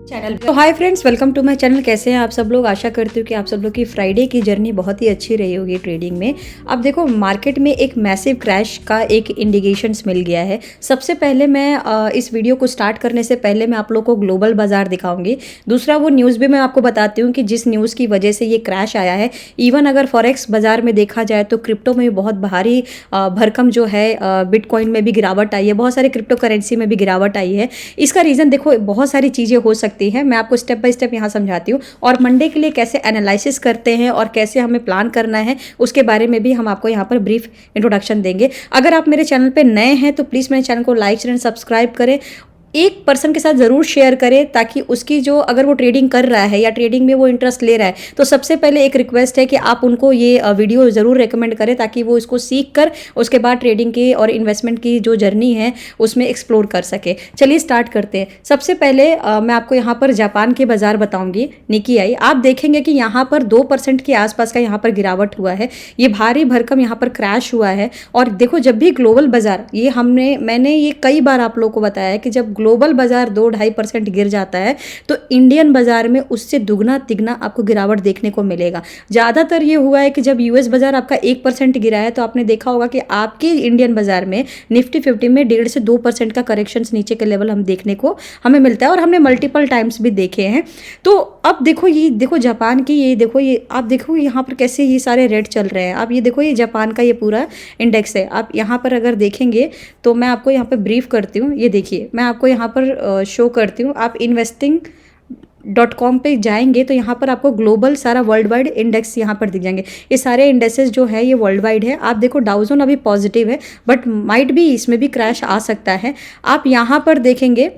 Channel. तो hi friends, welcome to my channel. कैसे हैं आप सब लोग? आशा करती हूँ कि आप सब लोग की फ्राइडे की जर्नी बहुत ही अच्छी रही होगी ट्रेडिंग में। अब देखो, मार्केट में एक मैसिव क्रैश का एक इंडिकेशंस मिल गया है। सबसे पहले मैं इस वीडियो को स्टार्ट करने से पहले मैं आप लोग को ग्लोबल बाजार दिखाऊंगी। दूसरा वो न्यूज़ भी मैं आपको बताती हूँ कि जिस न्यूज़ की वजह से ये क्रैश आया है। इवन अगर फॉरेक्स बाजार में देखा जाए तो क्रिप्टो में भी बहुत भारी भरकम जो है, बिटकॉइन में भी गिरावट आई है, बहुत सारे क्रिप्टो करेंसी में भी गिरावट आई है। इसका रीज़न देखो, बहुत सारी चीज़ें हो सकती है। मैं आपको स्टेप बाय स्टेप यहाँ समझाती हूँ, और मंडे के लिए कैसे एनालिसिस करते हैं और कैसे हमें प्लान करना है उसके बारे में भी हम आपको यहाँ पर ब्रीफ इंट्रोडक्शन देंगे। अगर आप मेरे चैनल पे नए हैं तो प्लीज़ मेरे चैनल को लाइक एंड सब्सक्राइब करें। एक पर्सन के साथ ज़रूर शेयर करें ताकि उसकी जो, अगर वो ट्रेडिंग कर रहा है या ट्रेडिंग में वो इंटरेस्ट ले रहा है, तो सबसे पहले एक रिक्वेस्ट है कि आप उनको ये वीडियो ज़रूर रेकमेंड करें ताकि वो इसको सीख कर उसके बाद ट्रेडिंग की और इन्वेस्टमेंट की जो जर्नी है उसमें एक्सप्लोर कर सके। चलिए स्टार्ट करते हैं। सबसे पहले मैं आपको यहाँ पर जापान के बाज़ार बताऊँगी, निकी। आप देखेंगे कि यहाँ पर 2% के आसपास का यहाँ पर गिरावट हुआ है। ये भारी भरकम यहाँ पर क्रैश हुआ है। और देखो, जब भी ग्लोबल बाज़ार, ये मैंने ये कई बार आप लोगों को बताया है कि जब ग्लोबल बाजार 2-2.5% गिर जाता है तो इंडियन बाजार में उससे दुगना तिगना आपको गिरावट देखने को मिलेगा। ज़्यादातर ये हुआ है कि जब यूएस बाजार आपका 1% गिरा है तो आपने देखा होगा कि आपके इंडियन बाजार में निफ्टी 50 में 1.5 से 2% का करेक्शंस नीचे के लेवल हम देखने को हमें मिलता है, और हमने मल्टीपल टाइम्स भी देखे हैं। तो अब देखो, ये देखो जापान की, ये देखो, ये आप देखो यहाँ पर कैसे ये सारे रेट चल रहे हैं। आप ये देखो, ये जापान का ये पूरा इंडेक्स है। आप यहाँ पर अगर देखेंगे तो मैं आपको यहाँ पर ब्रीफ करती हूँ। ये देखिए, मैं आपको यहाँ पर शो करती हूँ। आप investing.com पे जाएंगे तो यहाँ पर आपको ग्लोबल सारा वर्ल्ड वाइड इंडेक्स यहाँ पर दिख जाएंगे। ये सारे इंडेक्सेस जो है ये वर्ल्ड वाइड है। आप देखो, डाउजोन अभी पॉजिटिव है, बट माइट भी इसमें भी क्रैश आ सकता है। आप यहाँ पर देखेंगे,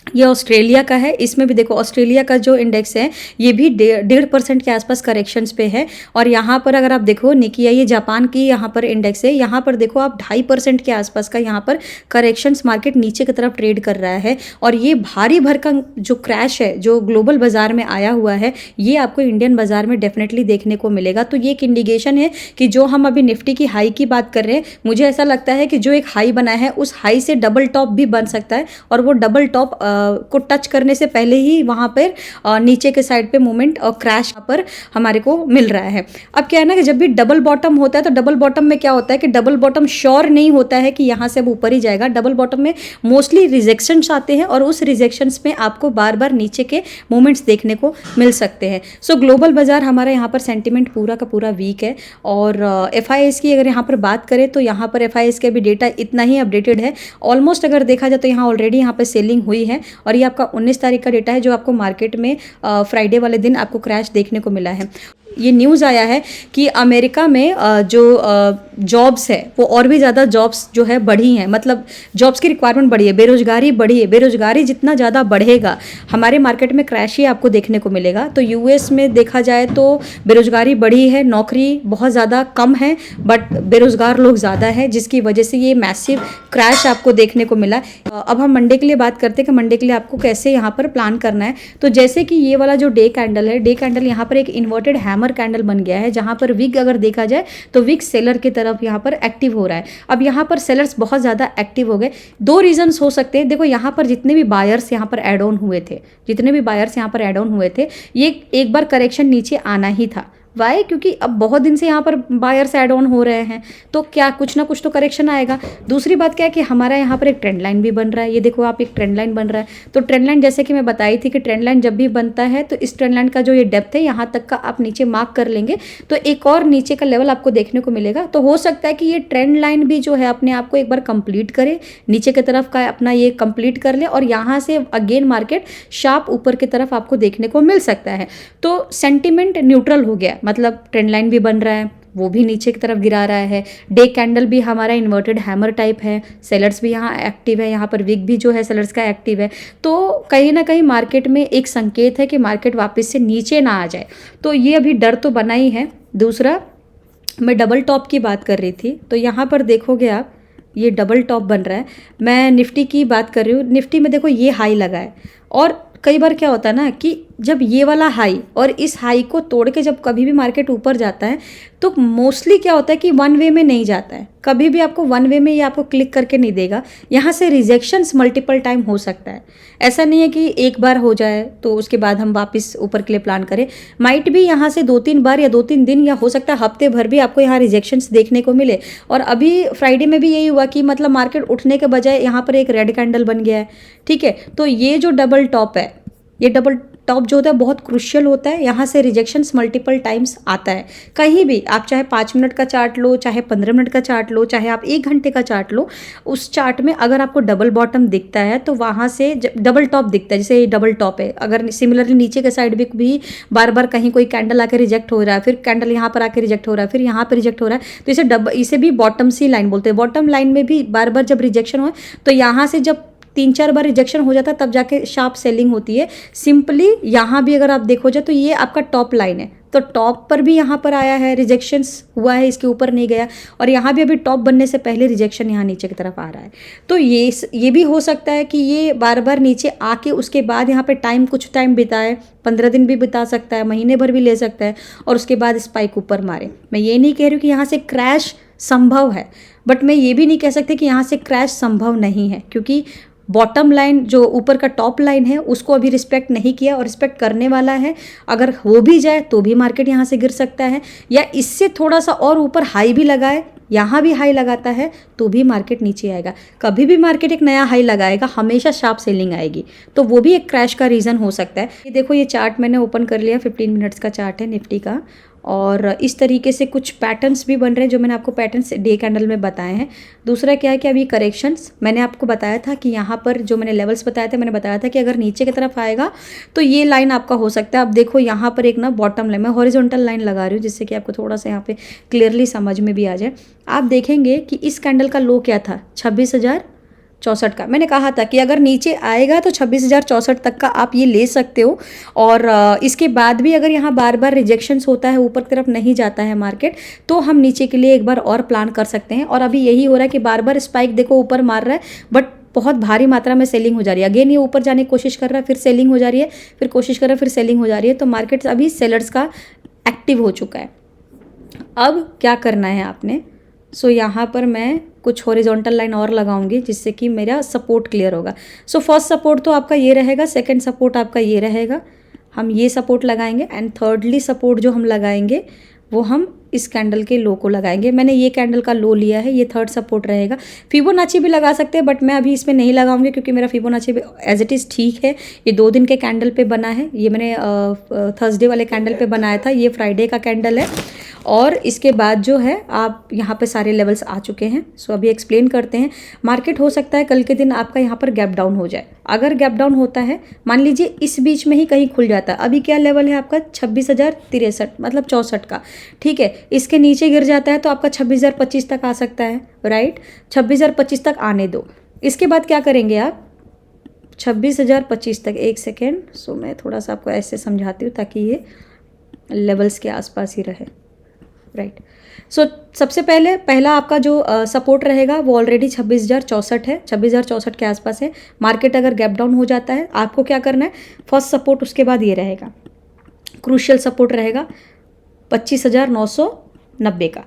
ये ऑस्ट्रेलिया का है। इसमें भी देखो, ऑस्ट्रेलिया का जो इंडेक्स है ये भी 1.5% के आसपास करेक्शंस पे है। और यहाँ पर अगर आप देखो निकी, ये जापान की यहाँ पर इंडेक्स है। यहाँ पर देखो आप 2.5% के आसपास का यहाँ पर करेक्शंस, मार्केट नीचे की तरफ ट्रेड कर रहा है। और ये भारी भरकम जो क्रैश है जो ग्लोबल बाजार में आया हुआ है, ये आपको इंडियन बाजार में डेफिनेटली देखने को मिलेगा। तो ये एक इंडिकेशन है कि जो हम अभी निफ्टी की हाई की बात कर रहे हैं, मुझे ऐसा लगता है कि जो एक हाई बना है उस हाई से डबल टॉप भी बन सकता है, और वो डबल टॉप को टच करने से पहले ही वहाँ पर नीचे के साइड पे मूवमेंट और क्रैश पर हमारे को मिल रहा है। अब क्या है ना कि जब भी डबल बॉटम होता है तो डबल बॉटम में क्या होता है कि डबल बॉटम श्योर नहीं होता है कि यहाँ से अब ऊपर ही जाएगा। डबल बॉटम में मोस्टली रिजेक्शंस आते हैं और उस रिजेक्शंस में आपको बार बार नीचे के मूवमेंट्स देखने को मिल सकते हैं। सो ग्लोबल बाजार हमारा यहाँ पर सेंटिमेंट पूरा का पूरा वीक है। और FIS की अगर यहाँ पर बात करें तो यहाँ पर FIS का भी डेटा इतना ही अपडेटेड है। ऑलमोस्ट अगर देखा जाए तो यहाँ ऑलरेडी यहाँ पर सेलिंग हुई है, और ये आपका 19 तारीख का डेटा है जो आपको मार्केट में फ्राइडे वाले दिन आपको क्रैश देखने को मिला है। ये न्यूज़ आया है कि अमेरिका में जो जॉब्स है वो और भी ज़्यादा जॉब्स जो है बढ़ी हैं, मतलब जॉब्स की रिक्वायरमेंट बढ़ी है, बेरोजगारी बढ़ी है। बेरोजगारी जितना ज़्यादा बढ़ेगा हमारे मार्केट में क्रैश ही आपको देखने को मिलेगा। तो यूएस में देखा जाए तो बेरोजगारी बढ़ी है, नौकरी बहुत ज़्यादा कम है, बट बेरोजगार लोग ज़्यादा है, जिसकी वजह से ये मैसिव क्रैश आपको देखने को मिला। अब हम मंडे के लिए बात करते हैं कि मंडे के लिए आपको कैसे यहाँ पर प्लान करना है। तो जैसे कि ये वाला जो डे कैंडल है, डे कैंडल यहाँ पर एक इन्वर्टेड हैमर कैंडल बन गया है, जहां पर विग अगर देखा जाए तो विग सेलर की तरफ यहां पर एक्टिव हो रहा है। अब यहां पर सेलर्स बहुत ज़्यादा एक्टिव हो गए। दो रीजंस हो सकते हैं। देखो, यहां पर जितने भी बायर्स यहां पर ऐड ऑन हुए थे, ये एक बार करेक्शन नीचे आना ही था। वाई? क्योंकि अब बहुत दिन से यहाँ पर बायर्स ऐड ऑन हो रहे हैं, तो क्या कुछ ना कुछ तो करेक्शन आएगा। दूसरी बात क्या है कि हमारा यहाँ पर एक ट्रेंड लाइन भी बन रहा है। ये देखो आप, एक ट्रेंड लाइन बन रहा है। तो ट्रेंड लाइन, जैसे कि मैं बताई थी कि ट्रेंड लाइन जब भी बनता है तो इस ट्रेंड लाइन का जो ये डेप्थ है यहाँ तक का आप नीचे मार्क कर लेंगे तो एक और नीचे का लेवल आपको देखने को मिलेगा। तो हो सकता है कि ये ट्रेंड लाइन भी जो है अपने आप को एक बार कंप्लीट करे, नीचे की तरफ का अपना ये कंप्लीट कर ले, और यहाँ से अगेन मार्केट शार्प ऊपर की तरफ आपको देखने को मिल सकता है। तो सेंटिमेंट न्यूट्रल हो गया, मतलब ट्रेंड लाइन भी बन रहा है, वो भी नीचे की तरफ गिरा रहा है। डे कैंडल भी हमारा इन्वर्टेड हैमर टाइप है, सेलर्स भी यहाँ एक्टिव है, यहाँ पर विग भी जो है सेलर्स का एक्टिव है। तो कहीं ना कहीं मार्केट में एक संकेत है कि मार्केट वापस से नीचे ना आ जाए। तो ये अभी डर तो बना ही है। दूसरा, मैं डबल टॉप की बात कर रही थी, तो यहाँ पर देखोगे आप, ये डबल टॉप बन रहा है। मैं निफ्टी की बात कर रही हूँ। निफ्टी में देखो ये हाई लगा है, और कई बार क्या होता है ना कि जब ये वाला हाई और इस हाई को तोड़ के जब कभी भी मार्केट ऊपर जाता है तो मोस्टली क्या होता है कि वन वे में नहीं जाता है, कभी भी आपको वन वे में ये आपको क्लिक करके नहीं देगा। यहाँ से रिजेक्शंस मल्टीपल टाइम हो सकता है, ऐसा नहीं है कि एक बार हो जाए तो उसके बाद हम वापस ऊपर के लिए प्लान करें। माइट भी यहाँ से 2-3 बार या 2-3 दिन या हो सकता है हफ्ते भर भी आपको यहाँ रिजेक्शंस देखने को मिले। और अभी फ्राइडे में भी यही हुआ कि मतलब मार्केट उठने के बजाय यहाँ पर एक रेड कैंडल बन गया है, ठीक है। तो ये जो डबल टॉप है, ये डबल टॉप जो होता है बहुत क्रुशियल होता है। यहाँ से रिजेक्शंस मल्टीपल टाइम्स आता है। कहीं भी आप चाहे 5 मिनट का चार्ट लो, चाहे 15 मिनट का चार्ट लो, चाहे आप 1 घंटे का चार्ट लो, उस चार्ट में अगर आपको डबल बॉटम दिखता है तो वहाँ से डबल टॉप दिखता है, जैसे ये डबल टॉप है। अगर सिमिलरली नीचे के साइड भी बार बार कहीं कोई कैंडल आकर रिजेक्ट हो रहा है, फिर कैंडल यहाँ पर आकर रिजेक्ट हो रहा है, फिर यहाँ पर रिजेक्ट हो रहा है, तो इसे भी बॉटम सी लाइन बोलते हैं। बॉटम लाइन में भी बार बार जब रिजेक्शन हो तो यहाँ से जब 3-4 बार रिजेक्शन हो जाता है तब जाके शार्प सेलिंग होती है। सिंपली यहाँ भी अगर आप देखो जाए तो ये आपका टॉप लाइन है, तो टॉप पर भी यहाँ पर आया है, रिजेक्शंस हुआ है, इसके ऊपर नहीं गया, और यहाँ भी अभी टॉप बनने से पहले रिजेक्शन यहाँ नीचे की तरफ आ रहा है। तो ये भी हो सकता है कि ये बार बार नीचे आके उसके बाद यहाँ पे कुछ टाइम बिताए, 15 दिन भी बिता सकता है, महीने भर भी ले सकता है, और उसके बाद स्पाइक ऊपर मारे। मैं ये नहीं कह रही हूँ कि यहाँ से क्रैश संभव है, बट मैं ये भी नहीं कह सकती कि यहाँ से क्रैश संभव नहीं है, क्योंकि बॉटम लाइन जो ऊपर का टॉप लाइन है उसको अभी रिस्पेक्ट नहीं किया और रिस्पेक्ट करने वाला है। अगर हो भी जाए तो भी मार्केट यहाँ से गिर सकता है, या इससे थोड़ा सा और ऊपर हाई भी लगाए, यहाँ भी हाई लगाता है तो भी मार्केट नीचे आएगा। कभी भी मार्केट एक नया हाई लगाएगा हमेशा शार्प सेलिंग आएगी, तो वो भी एक क्रैश का रीज़न हो सकता है। ये देखो, ये चार्ट मैंने ओपन कर लिया, 15 मिनट्स का चार्ट है निफ्टी का, और इस तरीके से कुछ पैटर्न्स भी बन रहे हैं जो मैंने आपको पैटर्न्स डे कैंडल में बताए हैं। दूसरा क्या है कि अभी करेक्शंस मैंने आपको बताया था कि यहाँ पर जो मैंने लेवल्स बताए थे, मैंने बताया था कि अगर नीचे की तरफ आएगा तो ये लाइन आपका हो सकता है। अब देखो यहाँ पर एक ना बॉटम लाइन, मैं हॉरिजॉन्टल लाइन लगा रही हूँ जिससे कि आपको थोड़ा सा यहाँ पे क्लियरली समझ में भी आ जाए। आप देखेंगे कि इस कैंडल का लो क्या था, 26,064 का। मैंने कहा था कि अगर नीचे आएगा तो 26,064 तक का आप ये ले सकते हो, और इसके बाद भी अगर यहाँ बार बार रिजेक्शंस होता है, ऊपर की तरफ नहीं जाता है मार्केट, तो हम नीचे के लिए एक बार और प्लान कर सकते हैं। और अभी यही हो रहा है कि बार बार स्पाइक देखो ऊपर मार रहा है, बट बहुत भारी मात्रा में सेलिंग हो जा रही है। अगेन ये ऊपर जाने की कोशिश कर रहा है, फिर सेलिंग हो जा रही है, फिर कोशिश कर रहा है, फिर सेलिंग हो जा रही है। तो मार्केट अभी सेलर्स का एक्टिव हो चुका है। अब क्या करना है आपने, यहाँ पर मैं कुछ हॉरिजॉन्टल लाइन और लगाऊंगी जिससे कि मेरा सपोर्ट क्लियर होगा। फर्स्ट सपोर्ट तो आपका ये रहेगा, सेकंड सपोर्ट आपका ये रहेगा, हम ये सपोर्ट लगाएंगे, एंड थर्डली सपोर्ट जो हम लगाएंगे वो हम इस कैंडल के लो को लगाएंगे। मैंने ये कैंडल का लो लिया है, ये थर्ड सपोर्ट रहेगा। फिबोनाची भी लगा सकते हैं, बट मैं अभी इसमें नहीं लगाऊंगी क्योंकि मेरा फिबोनाची भी एज इट इज़ ठीक है। ये 2 दिन के कैंडल पे बना है, ये मैंने थर्सडे वाले कैंडल पे बनाया था, ये फ्राइडे का कैंडल है, और इसके बाद जो है आप यहाँ पे सारे लेवल्स आ चुके हैं। अभी एक्सप्लेन करते हैं। मार्केट हो सकता है कल के दिन आपका यहाँ पर गैप डाउन हो जाए। अगर गैप डाउन होता है, मान लीजिए इस बीच में ही कहीं खुल जाता है, अभी क्या लेवल है आपका 26,063 मतलब 64 का, ठीक है, इसके नीचे गिर जाता है तो आपका 26,025 तक आ सकता है, राइट। 26,025 तक आने दो। इसके बाद क्या करेंगे आप, 26,025 तक, एक सेकेंड, मैं थोड़ा सा आपको ऐसे समझाती हूँ ताकि ये लेवल्स के आसपास ही रहे, राइट। सबसे पहला आपका जो सपोर्ट रहेगा वो ऑलरेडी 26,064 है, 26,064 के आसपास है। मार्केट अगर गैप डाउन हो जाता है, आपको क्या करना है, फर्स्ट सपोर्ट उसके बाद ये रहेगा, क्रूशियल सपोर्ट रहेगा 25,990 का,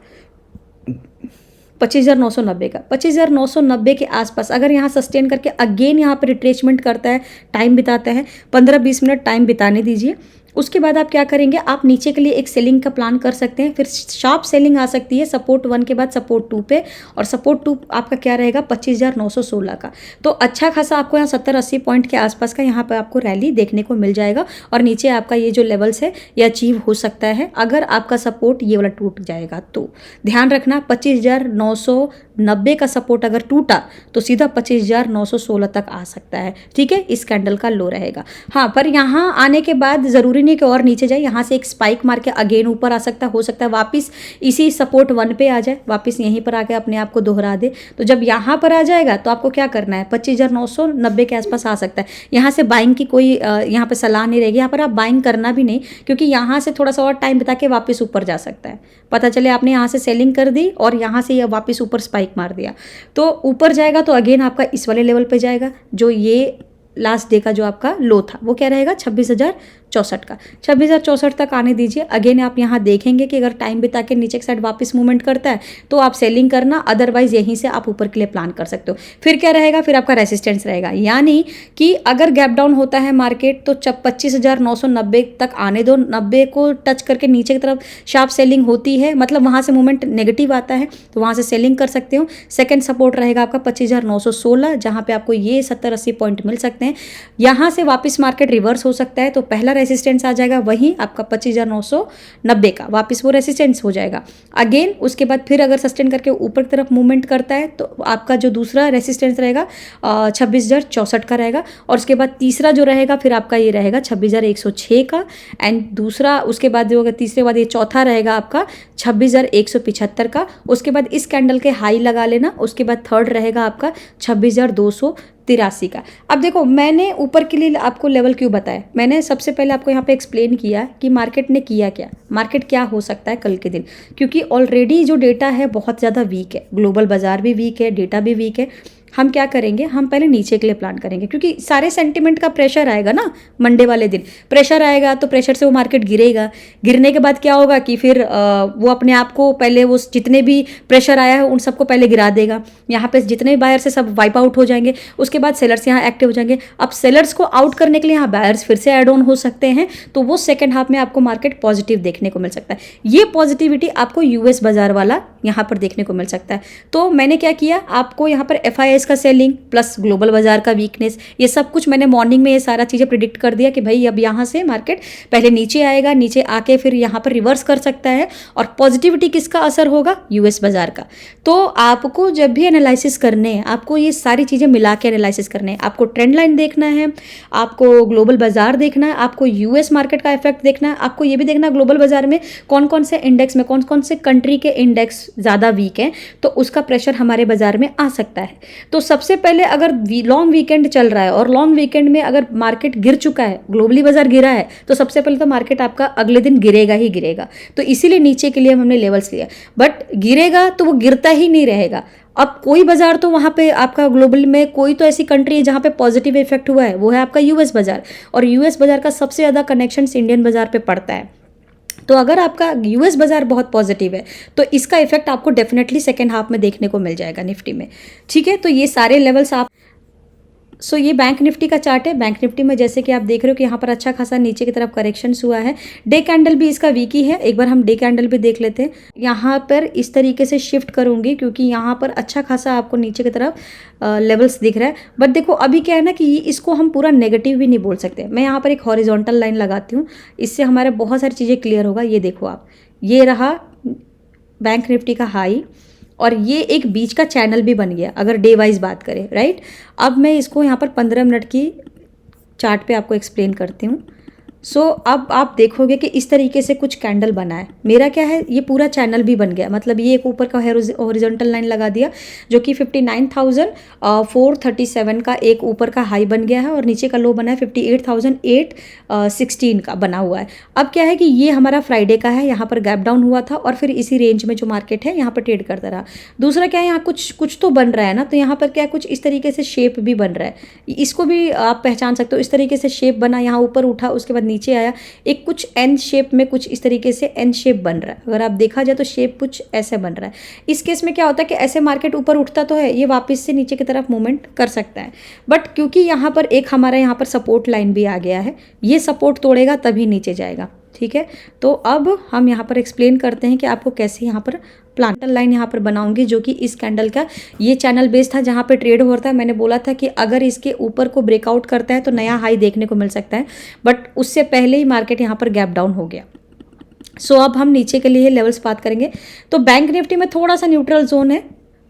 25,990 का, 25,990 के आसपास अगर यहाँ सस्टेन करके अगेन यहाँ पर रिट्रेसमेंट करता है, टाइम बिताता है, 15-20 मिनट टाइम बिताने दीजिए। उसके बाद आप क्या करेंगे, आप नीचे के लिए एक सेलिंग का प्लान कर सकते हैं। फिर शार्प सेलिंग आ सकती है सपोर्ट 1 के बाद सपोर्ट 2 पे, और सपोर्ट 2 आपका क्या रहेगा 25,916 का। तो अच्छा खासा आपको यहाँ 70-80 पॉइंट के आसपास का यहाँ पर आपको रैली देखने को मिल जाएगा, और नीचे आपका ये जो लेवल्स है ये अचीव हो सकता है। अगर आपका सपोर्ट ये वाला टूट जाएगा तो ध्यान रखना, 25,990 का सपोर्ट अगर टूटा तो सीधा 25,916 तक आ सकता है, ठीक है। इस कैंडल का लो रहेगा। हाँ, पर यहाँ आने के बाद ज़रूरी नहीं कि और नीचे जाए, यहाँ से एक स्पाइक मार के अगेन ऊपर आ सकता है, हो सकता है वापस इसी सपोर्ट 1 पे आ जाए, वापस यहीं पर आके अपने आप को दोहरा दे। तो जब यहाँ पर आ जाएगा तो आपको क्या करना है, 25,990 के आसपास आ सकता है। यहाँ से बाइंग की कोई यहाँ पर सलाह नहीं रहेगी, यहाँ पर आप बाइंग करना भी नहीं, क्योंकि यहाँ से थोड़ा सा और टाइम बिता के वापस ऊपर जा सकता है। पता चले आपने यहाँ से सेलिंग कर दी और यहाँ से वापस ऊपर स्पाइक मार दिया, तो ऊपर जाएगा तो अगेन आपका इस वाले लेवल पर जाएगा, जो ये लास्ट डे का जो आपका लो था वो क्या रहेगा 26,064 का। 26,064 तक आने दीजिए। अगेन आप यहाँ देखेंगे कि अगर टाइम बिता के नीचे की साइड वापस मूवमेंट करता है तो आप सेलिंग करना, अदरवाइज यहीं से आप ऊपर के लिए प्लान कर सकते हो। फिर क्या रहेगा, फिर आपका रेसिस्टेंस रहेगा, यानी कि अगर गैप डाउन होता है मार्केट तो 25,990 तक आने दो। 90 को टच करके नीचे की तरफ शार्प सेलिंग होती है, मतलब वहाँ से मूवमेंट नेगेटिव आता है तो वहाँ से सेलिंग कर सकते हो। सेकंड सपोर्ट रहेगा आपका 25,916, जहाँ पे आपको ये 70-80 पॉइंट मिल सकते हैं। यहाँ से वापस मार्केट रिवर्स हो सकता है तो पहला रेसिस्टेंस आ जाएगा वहीं आपका 25,990 का, वापस वो रेसिस्टेंस हो जाएगा। अगेन उसके बाद फिर अगर सस्टेन करके ऊपर की तरफ मूवमेंट करता है तो आपका जो दूसरा रेसिस्टेंस रहेगा 26,064 का रहेगा। और उसके बाद तीसरा जो रहेगा फिर आपका ये रहेगा 26,106 का। एंड दूसरा उसके बाद जो होगा तीसरे बाद ये चौथा रहेगा आपका 26,175 का। उसके बाद इस कैंडल के हाई लगा लेना। उसके बाद थर्ड रहेगा आपका 26,283 का। अब देखो मैंने ऊपर के लिए आपको लेवल क्यों बताया, मैंने सबसे पहले आपको यहाँ पे एक्सप्लेन किया कि मार्केट ने किया क्या, मार्केट क्या हो सकता है कल के दिन, क्योंकि ऑलरेडी जो डेटा है बहुत ज़्यादा वीक है, ग्लोबल बाजार भी वीक है, डेटा भी वीक है। हम क्या करेंगे, हम पहले नीचे के लिए प्लान करेंगे, क्योंकि सारे सेंटिमेंट का प्रेशर आएगा ना मंडे वाले दिन, प्रेशर आएगा तो प्रेशर से वो मार्केट गिरेगा। गिरने के बाद क्या होगा कि फिर वो अपने आप को पहले वो जितने भी प्रेशर आया है उन सबको पहले गिरा देगा। यहाँ पे जितने भी बायर से सब वाइप आउट हो जाएंगे, उसके बाद सेलर्स यहाँ एक्टिव हो जाएंगे। अब सेलर्स को आउट करने के लिए यहाँ बायर्स फिर से एड ऑन हो सकते हैं, तो वो सेकेंड हाफ में आपको मार्केट पॉजिटिव देखने को मिल सकता है। ये पॉजिटिविटी आपको यूएस बाजार वाला यहाँ पर देखने को मिल सकता है। तो मैंने क्या किया, आपको यहाँ पर FIS का सेलिंग प्लस ग्लोबल बाजार का वीकनेस, ये सब कुछ मैंने मॉर्निंग में ये सारा चीज़ें प्रिडिक्ट कर दिया कि भाई अब यहाँ से मार्केट पहले नीचे आएगा, नीचे आके फिर यहाँ पर रिवर्स कर सकता है। और पॉजिटिविटी किसका असर होगा, यूएस बाजार का। तो आपको जब भी एनालिसिस करने हैं, आपको ये सारी चीज़ें मिला के एनालिसिस करने हैं। आपको ट्रेंड लाइन देखना है, आपको ग्लोबल बाजार देखना है, आपको यूएस मार्केट का इफेक्ट देखना है, आपको ये भी देखना है ग्लोबल बाजार में कौन कौन से इंडेक्स में कौन कौन से कंट्री के इंडेक्स ज़्यादा वीक हैं, तो उसका प्रेशर हमारे बाजार में आ सकता है। तो सबसे पहले अगर लॉन्ग वीकेंड चल रहा है और लॉन्ग वीकेंड में अगर मार्केट गिर चुका है, ग्लोबली बाजार गिरा है, तो सबसे पहले तो मार्केट आपका अगले दिन गिरेगा ही गिरेगा। तो इसीलिए नीचे के लिए हमने लेवल्स लिया, बट गिरेगा तो वो गिरता ही नहीं रहेगा। अब कोई बाजार तो वहाँ पे आपका ग्लोबल में कोई तो ऐसी कंट्री है जहाँ पे पॉजिटिव इफेक्ट हुआ है, वो है आपका यूएस बाजार। और यूएस बाजार का सबसे ज़्यादा कनेक्शन इंडियन बाजार पे पड़ता है। तो अगर आपका यूएस बाजार बहुत पॉजिटिव है तो इसका इफेक्ट आपको डेफिनेटली सेकेंड हाफ में देखने को मिल जाएगा निफ्टी में। ठीक है, तो ये सारे लेवल्स आप ये बैंक निफ्टी का चार्ट है। बैंक निफ्टी में जैसे कि आप देख रहे हो कि यहाँ पर अच्छा खासा नीचे की तरफ करेक्शंस हुआ है। डे कैंडल भी इसका वीक ही है, एक बार हम डे कैंडल भी देख लेते हैं। यहाँ पर इस तरीके से शिफ्ट करूँगी क्योंकि यहाँ पर अच्छा खासा आपको नीचे की तरफ लेवल्स दिख रहा है। बट देखो अभी क्या है ना कि इसको हम पूरा नेगेटिव भी नहीं बोल सकते। मैं यहाँ पर एक हॉरिजॉन्टल लाइन लगाती हूँ, इससे हमारे बहुत सारी चीज़ें क्लियर होगा। ये देखो आप, ये रहा बैंक निफ्टी का हाई और ये एक बीच का चैनल भी बन गया अगर डे वाइज बात करें, राइट। अब मैं इसको यहाँ पर 15 मिनट की चार्ट पे आपको एक्सप्लेन करती हूँ। अब आप देखोगे कि इस तरीके से कुछ कैंडल बना है। मेरा क्या है, ये पूरा चैनल भी बन गया, मतलब ये एक ऊपर का हॉरिजॉन्टल लाइन लगा दिया जो कि 59,437 का एक ऊपर का हाई बन गया है और नीचे का लो बना है 58,816 का बना हुआ है। अब क्या है कि ये हमारा फ्राइडे का है, यहाँ पर गैप डाउन हुआ था और फिर इसी रेंज में जो मार्केट है यहाँ पर ट्रेड करता रहा। दूसरा क्या है, यहाँ कुछ तो बन रहा है ना, तो यहाँ पर क्या कुछ इस तरीके से शेप भी बन रहा है, इसको भी आप पहचान सकते हो। इस तरीके से शेप बना, यहाँ ऊपर उठा, उसके बाद नीचे आया, एक कुछ एन शेप में कुछ इस तरीके से एन शेप बन रहा है। अगर आप देखा जाए तो शेप कुछ ऐसे बन रहा है। इस केस में क्या होता है कि ऐसे मार्केट ऊपर उठता तो है, ये वापस से नीचे की तरफ मूवमेंट कर सकता है, बट क्योंकि यहाँ पर एक हमारा यहाँ पर सपोर्ट लाइन भी आ गया है, ये सपोर्ट तोड़ेगा तभी नीचे जाएगा। ठीक है, तो अब हम यहाँ पर एक्सप्लेन करते हैं कि आपको कैसे यहाँ पर प्लांटर लाइन यहाँ पर बनाऊंगी, जो कि इस कैंडल का ये चैनल बेस था जहाँ पे ट्रेड हो रहा था। मैंने बोला था कि अगर इसके ऊपर को ब्रेकआउट करता है तो नया हाई देखने को मिल सकता है, बट उससे पहले ही मार्केट यहाँ पर गैप डाउन हो गया। अब हम नीचे के लिए लेवल्स बात करेंगे। तो बैंक निफ्टी में थोड़ा सा न्यूट्रल जोन है।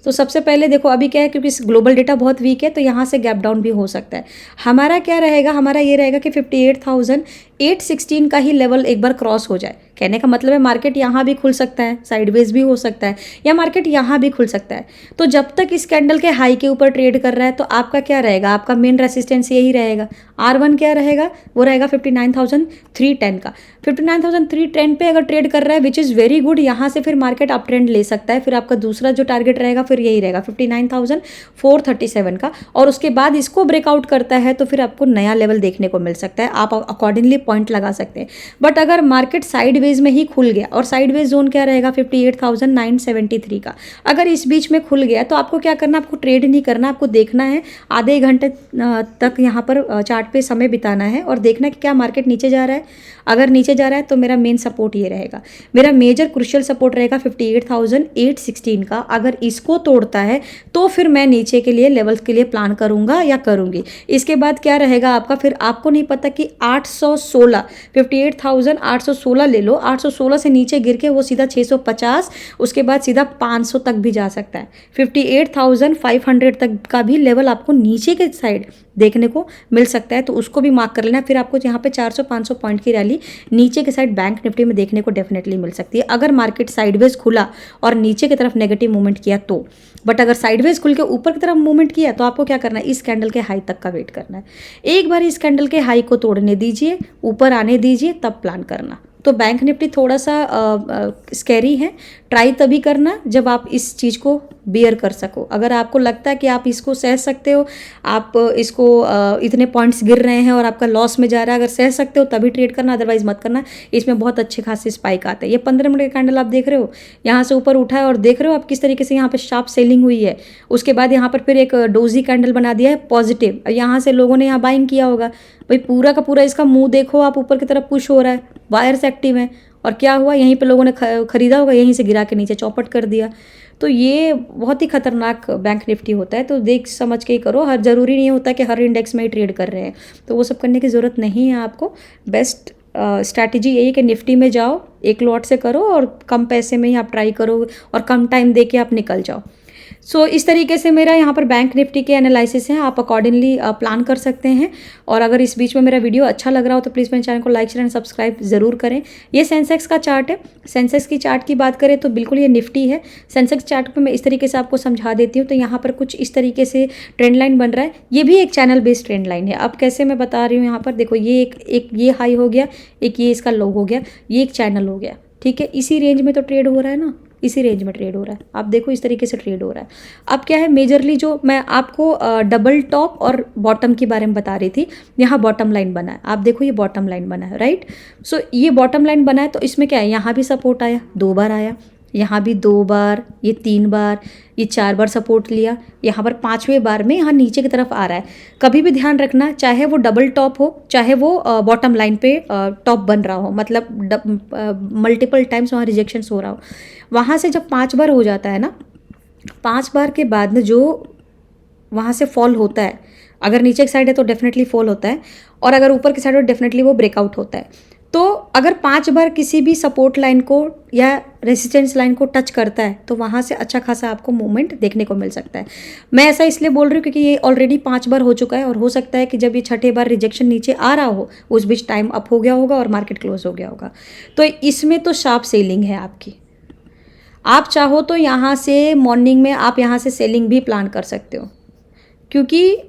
तो सबसे पहले देखो अभी क्या है, क्योंकि ग्लोबल डेटा बहुत वीक है तो यहाँ से गैप डाउन भी हो सकता है। हमारा क्या रहेगा, हमारा ये रहेगा कि 58,816 का ही लेवल एक बार क्रॉस हो जाए। कहने का मतलब है मार्केट यहाँ भी खुल सकता है, साइडवेज भी हो सकता है, या मार्केट यहाँ भी खुल सकता है। तो जब तक इस कैंडल के हाई के ऊपर ट्रेड कर रहा है तो आपका क्या रहेगा, आपका मेन रेसिस्टेंस यही रहेगा। R1 क्या रहेगा, वो रहेगा 59,310 का। 59,310 पे अगर ट्रेड कर रहा है विच इज़ वेरी गुड, यहाँ से फिर मार्केट अप ट्रेंड ले सकता है। फिर आपका दूसरा जो टारगेट रहेगा फिर यही रहेगा 59,437 का, और उसके बाद इसको ब्रेकआउट करता है तो फिर आपको नया लेवल देखने को मिल सकता है, आप अकॉर्डिंगली पॉइंट लगा सकते हैं। बट अगर मार्केट साइडवेज में ही खुल गया, और साइडवेज जोन क्या रहेगा 58,973 का, अगर इस बीच में खुल गया तो आपको क्या करना, आपको ट्रेड नहीं करना, आपको देखना है आधे घंटे तक यहाँ पर चार्ट पे समय बिताना है और देखना कि क्या मार्केट नीचे जा रहा है। अगर नीचे जा रहा है तो मेरा मेन सपोर्ट ये रहेगा, मेरा मेजर क्रुशियल सपोर्ट रहेगा 58,816 का। अगर इसको तोड़ता है तो फिर मैं नीचे के लिए लेवल्स के लिए प्लान करूंगा या करूंगी। इसके बाद क्या रहेगा आपका, फिर आपको नहीं पता कि 816 58,816 ले लो, 816 से नीचे गिर के वो सीधा 650, उसके बाद सीधा 500 तक भी जा सकता है। 58,500 तक का भी लेवल आपको नीचे के साइड देखने को मिल सकता है, तो उसको भी मार्क कर लेना। फिर आपको यहाँ पे 400-500 पॉइंट की रैली नीचे के साइड बैंक निफ्टी में देखने को डेफिनेटली मिल सकती है, अगर मार्केट साइडवेज खुला और नीचे की तरफ नेगेटिव मूवमेंट किया तो। बट अगर साइडवेज खुल के ऊपर की तरफ मूवमेंट किया तो आपको क्या करना है, इस कैंडल के हाई तक का वेट करना है। एक बार इस कैंडल के हाई को तोड़ने दीजिए, ऊपर आने दीजिए, तब प्लान करना। तो बैंक निफ्टी थोड़ा सा स्कैरी है, ट्राई तभी करना जब आप इस चीज़ को बियर कर सको। अगर आपको लगता है कि आप इसको सह सकते हो, आप इसको इतने पॉइंट्स गिर रहे हैं और आपका लॉस में जा रहा है, अगर सह सकते हो तभी ट्रेड करना, अदरवाइज मत करना। इसमें बहुत अच्छे खासे स्पाइक आते हैं। ये 15 मिनट का कैंडल आप देख रहे हो, यहाँ से ऊपर उठा है और देख रहे हो आप किस तरीके से यहाँ पे शार्प सेलिंग हुई है। उसके बाद यहाँ पर फिर एक डोजी कैंडल बना दिया है पॉजिटिव, यहाँ से लोगों ने यहाँ बाइंग किया होगा। भाई पूरा का पूरा इसका मुंह देखो आप, ऊपर की तरफ पुश हो रहा है, वायर्स एक्टिव हैं, और क्या हुआ, यहीं पे लोगों ने खरीदा होगा, यहीं से गिरा के नीचे चौपट कर दिया। तो ये बहुत ही खतरनाक बैंक निफ्टी होता है, तो देख समझ के ही करो। हर ज़रूरी नहीं होता कि हर इंडेक्स में ही ट्रेड कर रहे हैं, तो वो सब करने की ज़रूरत नहीं है आपको। बेस्ट स्ट्रैटेजी यही है कि निफ्टी में जाओ, एक लॉट से करो और कम पैसे में ही आप ट्राई करो और कम टाइम दे के आप निकल जाओ। सो इस तरीके से मेरा यहाँ पर बैंक निफ्टी के एनालिसिस है, आप अकॉर्डिंगली प्लान कर सकते हैं। और अगर इस बीच में मेरा वीडियो अच्छा लग रहा हो तो प्लीज़ मेरे चैनल को लाइक शेयर एंड सब्सक्राइब ज़रूर करें। ये सेंसेक्स का चार्ट है। सेंसेक्स की चार्ट की बात करें तो बिल्कुल ये निफ्टी है। सेंसेक्स चार्ट पर मैं इस तरीके से आपको समझा देती हूँ। तो यहाँ पर कुछ इस तरीके से ट्रेंड लाइन बन रहा है, ये भी एक चैनल बेस्ड ट्रेंड लाइन है। अब कैसे मैं बता रही हूँ, यहाँ पर देखो, ये एक ये हाई हो गया, एक ये इसका लो हो गया, ये एक चैनल हो गया, ठीक है। इसी रेंज में तो ट्रेड हो रहा है ना, इसी रेंज में ट्रेड हो रहा है। आप देखो इस तरीके से ट्रेड हो रहा है। अब क्या है, मेजरली जो मैं आपको डबल टॉप और बॉटम के बारे में बता रही थी, यहाँ बॉटम लाइन बना है। आप देखो ये बॉटम लाइन बना है, राइट। सो ये बॉटम लाइन बना है, तो इसमें क्या है, यहाँ भी सपोर्ट आया, 2 बार आया, यहाँ भी 2 बार, ये 3 बार, ये 4 बार सपोर्ट लिया, यहाँ पर 5वें बार में यहाँ नीचे की तरफ आ रहा है। कभी भी ध्यान रखना, चाहे वो डबल टॉप हो, चाहे वो बॉटम लाइन पे टॉप बन रहा हो, मतलब मल्टीपल टाइम्स वहाँ रिजेक्शंस हो रहा हो, वहाँ से जब 5 बार हो जाता है ना, 5 बार के बाद में जो वहाँ से फॉल होता है, अगर नीचे की साइड है तो डेफिनेटली फॉल होता है, और अगर ऊपर की साइड है तो डेफिनेटली वो ब्रेकआउट होता है। तो अगर 5 बार किसी भी सपोर्ट लाइन को या रेजिस्टेंस लाइन को टच करता है तो वहाँ से अच्छा खासा आपको मूवमेंट देखने को मिल सकता है। मैं ऐसा इसलिए बोल रही हूँ क्योंकि ये ऑलरेडी 5 बार हो चुका है, और हो सकता है कि जब ये 6ठे बार रिजेक्शन नीचे आ रहा हो उस बीच टाइम अप हो गया होगा और मार्केट क्लोज हो गया होगा। तो इसमें तो शार्प सेलिंग है आपकी। आप चाहो तो यहाँ से मॉर्निंग में आप यहाँ से सेलिंग भी प्लान कर सकते हो, क्योंकि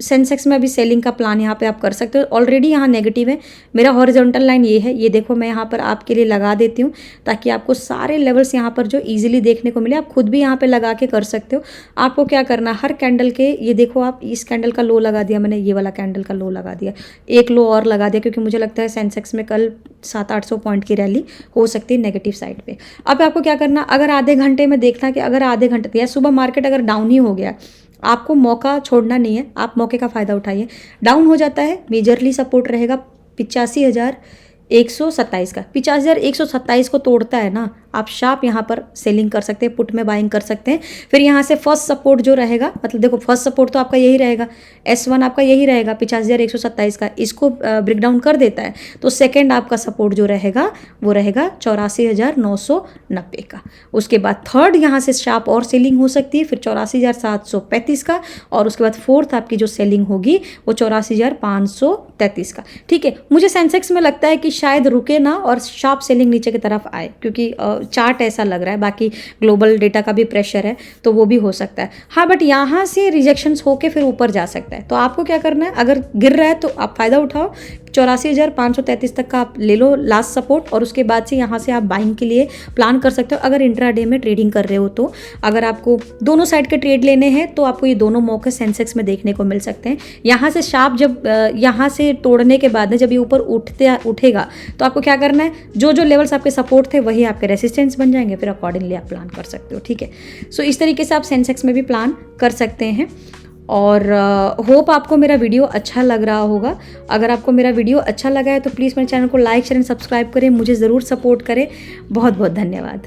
सेंसेक्स में अभी सेलिंग का प्लान यहाँ पे आप कर सकते हो। ऑलरेडी यहाँ नेगेटिव है, मेरा हॉरिजॉन्टल लाइन ये है, ये देखो मैं यहाँ पर आपके लिए लगा देती हूँ ताकि आपको सारे लेवल्स यहाँ पर जो इजीली देखने को मिले। आप खुद भी यहाँ पे लगा के कर सकते हो। आपको क्या करना, हर कैंडल के, ये देखो आप, इस कैंडल का लो लगा दिया मैंने, ये वाला कैंडल का लो लगा दिया, एक लो और लगा दिया, क्योंकि मुझे लगता है सेंसेक्स में कल 700-800 पॉइंट की रैली हो सकती है नेगेटिव साइड पे। अब आपको क्या करना, अगर आधे घंटे में देखना कि अगर आधे घंटे या सुबह मार्केट अगर डाउन ही हो गया, आपको मौका छोड़ना नहीं है, आप मौके का फ़ायदा उठाइए। डाउन हो जाता है, मेजरली सपोर्ट रहेगा 85,127 का। 85,127 को तोड़ता है ना, आप शार्प यहाँ पर सेलिंग कर सकते हैं, पुट में बाइंग कर सकते हैं। फिर यहाँ से फर्स्ट सपोर्ट जो रहेगा, मतलब देखो फर्स्ट सपोर्ट तो आपका यही रहेगा, S1 आपका यही रहेगा 85,127 का, इसको ब्रेक डाउन कर देता है तो सेकेंड आपका सपोर्ट जो रहेगा वो रहेगा 84,990 का। उसके बाद थर्ड यहाँ से शार्प और सेलिंग हो सकती है, फिर 84,735 का, और उसके बाद फोर्थ आपकी जो सेलिंग होगी वो 84,533 का। ठीक है, मुझे सेंसेक्स में लगता है कि शायद रुके ना और शार्प सेलिंग नीचे की तरफ आए, क्योंकि चार्ट ऐसा लग रहा है, बाकी ग्लोबल डेटा का भी प्रेशर है तो वो भी हो सकता है। हाँ, बट यहाँ से रिजेक्शंस होके फिर ऊपर जा सकता है, तो आपको क्या करना है, अगर गिर रहा है तो आप फ़ायदा उठाओ, 84,533 तक का आप ले लो लास्ट सपोर्ट, और उसके बाद से यहाँ से आप बाइंग के लिए प्लान कर सकते हो अगर इंट्राडे में ट्रेडिंग कर रहे हो तो। अगर आपको दोनों साइड के ट्रेड लेने हैं तो आपको ये दोनों मौके सेंसेक्स में देखने को मिल सकते हैं। यहाँ से शार्प जब यहाँ से तोड़ने के बाद जब ये ऊपर उठेगा तो आपको क्या करना है, जो जो लेवल्स आपके सपोर्ट थे वही आपके रेसिस्टेंस बन जाएंगे, फिर अकॉर्डिंगली आप प्लान कर सकते हो। ठीक है, सो इस तरीके से आप सेंसेक्स में भी प्लान कर सकते हैं। और होप आपको मेरा वीडियो अच्छा लग रहा होगा। अगर आपको मेरा वीडियो अच्छा लगा है तो प्लीज़ मेरे चैनल को लाइक शेयर एंड सब्सक्राइब करें, मुझे ज़रूर सपोर्ट करें। बहुत बहुत धन्यवाद।